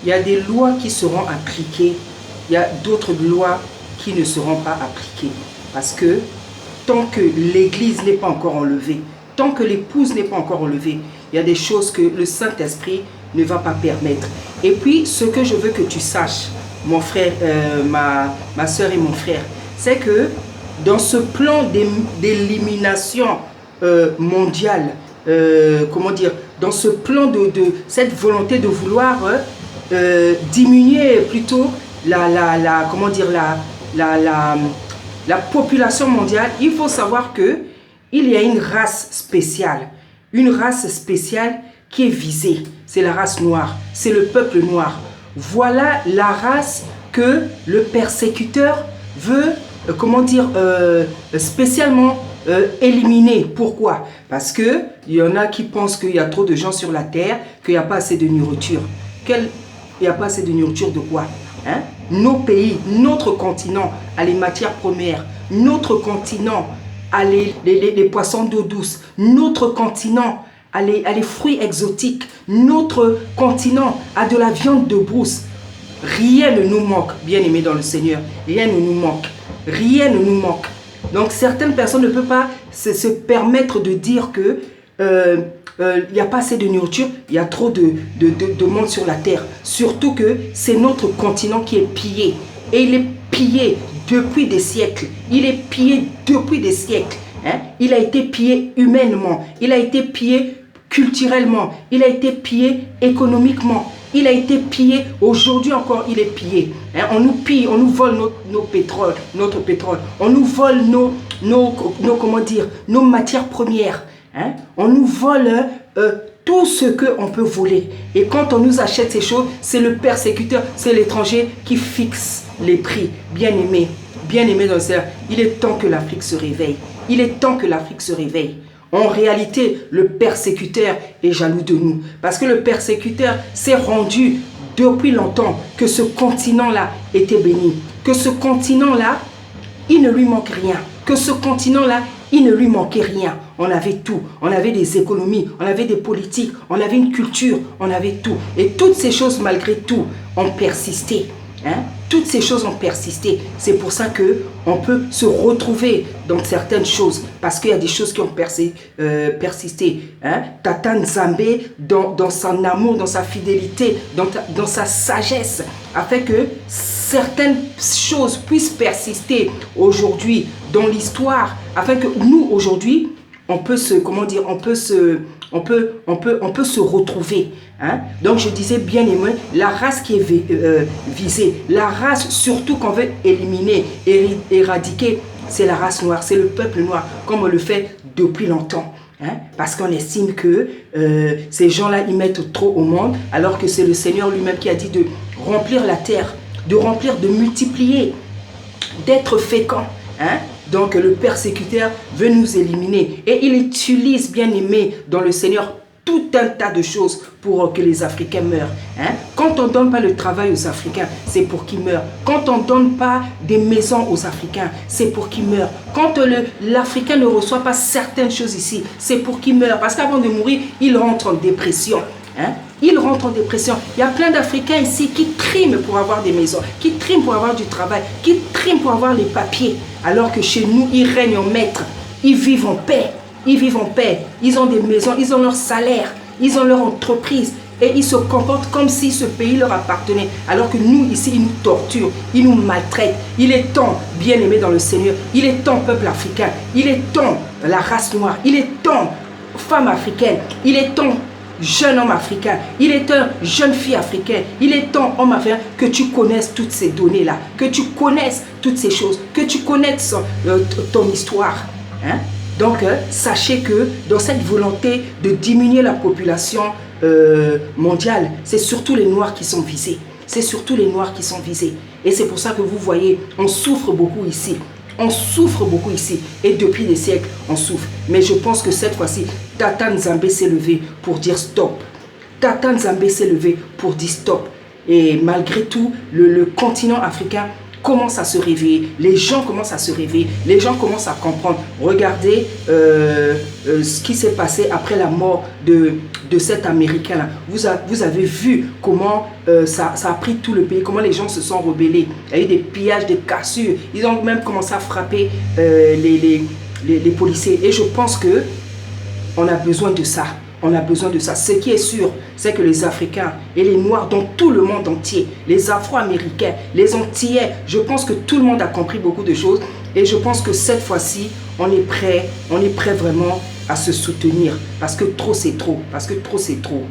il y a des lois qui seront appliquées, il y a d'autres lois qui ne seront pas appliquées. Parce que tant que l'Église n'est pas encore enlevée, tant que l'épouse n'est pas encore enlevée, il y a des choses que le Saint-Esprit ne va pas permettre. Et puis, ce que je veux que tu saches, mon frère, ma soeur et mon frère, c'est que dans ce plan d'élimination mondiale, comment dire, dans ce plan de cette volonté de vouloir diminuer plutôt comment dire, la population mondiale, il faut savoir que il y a une race spéciale qui est visée, c'est la race noire, c'est le peuple noir. Voilà la race que le persécuteur veut, comment dire, spécialement éliminer. Pourquoi? Parce qu'il y en a qui pensent qu'il y a trop de gens sur la terre, qu'il n'y a pas assez de nourriture. Il n'y a pas assez de nourriture de quoi? Hein? Nos pays, notre continent a les matières premières, notre continent a les poissons d'eau douce, notre continent a les fruits exotiques, notre continent a de la viande de brousse. Rien ne nous manque, bien-aimés dans le Seigneur, rien ne nous manque, rien ne nous manque. Donc certaines personnes ne peuvent pas se permettre de dire que il n'y a pas assez de nourriture, il y a trop de monde sur la terre. Surtout que c'est notre continent qui est pillé. Et il est pillé depuis des siècles. Il est pillé depuis des siècles. Hein? Il a été pillé humainement. Il a été pillé culturellement. Il a été pillé économiquement. Il a été pillé. Aujourd'hui encore, il est pillé. Hein? On nous pille, on nous vole notre pétrole. On nous vole comment dire, nos matières premières. Hein? On nous vole tout ce qu'on peut voler. Et quand on nous achète ces choses, c'est le persécuteur, c'est l'étranger qui fixe les prix. Bien-aimé dans le Seigneur, il est temps que l'Afrique se réveille. Il est temps que l'Afrique se réveille. En réalité, le persécuteur est jaloux de nous. Parce que le persécuteur s'est rendu depuis longtemps que ce continent-là était béni. Que ce continent-là, il ne lui manque rien. Que ce continent-là, il ne lui manquait rien. On avait tout. On avait des économies, on avait des politiques, on avait une culture, on avait tout. Et toutes ces choses, malgré tout, ont persisté. Hein? Toutes ces choses ont persisté. C'est pour ça qu'on peut se retrouver dans certaines choses. Parce qu'il y a des choses qui ont persisté. Hein? Tata Nzambe, dans son amour, dans sa fidélité, dans sa sagesse, afin que certaines choses puissent persister aujourd'hui dans l'histoire. Afin que nous, aujourd'hui, on peut se, comment dire, on peut se retrouver. Hein? Donc je disais, bien aimé, la race qui est visée, la race surtout qu'on veut éliminer, éradiquer, c'est la race noire, c'est le peuple noir, comme on le fait depuis longtemps. Hein? Parce qu'on estime que ces gens-là, ils mettent trop au monde, alors que c'est le Seigneur lui-même qui a dit de remplir la terre, de remplir, de multiplier, d'être fécond. Hein? Donc le persécuteur veut nous éliminer. Et il utilise, bien aimé, dans le Seigneur, tout un tas de choses pour que les Africains meurent. Hein? Quand on ne donne pas le travail aux Africains, c'est pour qu'ils meurent. Quand on ne donne pas des maisons aux Africains, c'est pour qu'ils meurent. Quand l'Africain ne reçoit pas certaines choses ici, c'est pour qu'ils meurent. Parce qu'avant de mourir, il rentre en dépression. Hein? Il rentre en dépression. Il y a plein d'Africains ici qui triment pour avoir des maisons, qui triment pour avoir du travail, qui triment pour avoir les papiers. Alors que chez nous, ils règnent en maître. Ils vivent en paix. Ils vivent en paix. Ils ont des maisons, ils ont leur salaire, ils ont leur entreprise. Et ils se comportent comme si ce pays leur appartenait. Alors que nous, ici, ils nous torturent, ils nous maltraitent. Il est temps, bien aimé dans le Seigneur, il est temps, peuple africain, il est temps, la race noire, il est temps, femme africaine, il est temps, jeune homme africain, il est temps, jeune fille africaine, il est temps, homme africain, que tu connaisses toutes ces données-là, que tu connaisses toutes ces choses, que tu connaisses ton histoire. Hein? Donc, sachez que dans cette volonté de diminuer la population mondiale, c'est surtout les Noirs qui sont visés. C'est surtout les Noirs qui sont visés. Et c'est pour ça que vous voyez, on souffre beaucoup ici. On souffre beaucoup ici. Et depuis des siècles, on souffre. Mais je pense que cette fois-ci, Tata Nzambe s'est levé pour dire stop. Tata Nzambe s'est levé pour dire stop. Et malgré tout, le continent africain commencent à se réveiller, les gens commencent à se réveiller, les gens commencent à comprendre. Regardez ce qui s'est passé après la mort de cet Américain-là. Vous avez vu comment ça a pris tout le pays, comment les gens se sont rebellés. Il y a eu des pillages, des cassures. Ils ont même commencé à frapper les policiers. Et je pense que on a besoin de ça. On a besoin de ça. Ce qui est sûr, c'est que les Africains et les Noirs dans tout le monde entier, les Afro-Américains, les Antillais, je pense que tout le monde a compris beaucoup de choses. Et je pense que cette fois-ci, on est prêt vraiment à se soutenir. Parce que trop, c'est trop. Parce que trop, c'est trop.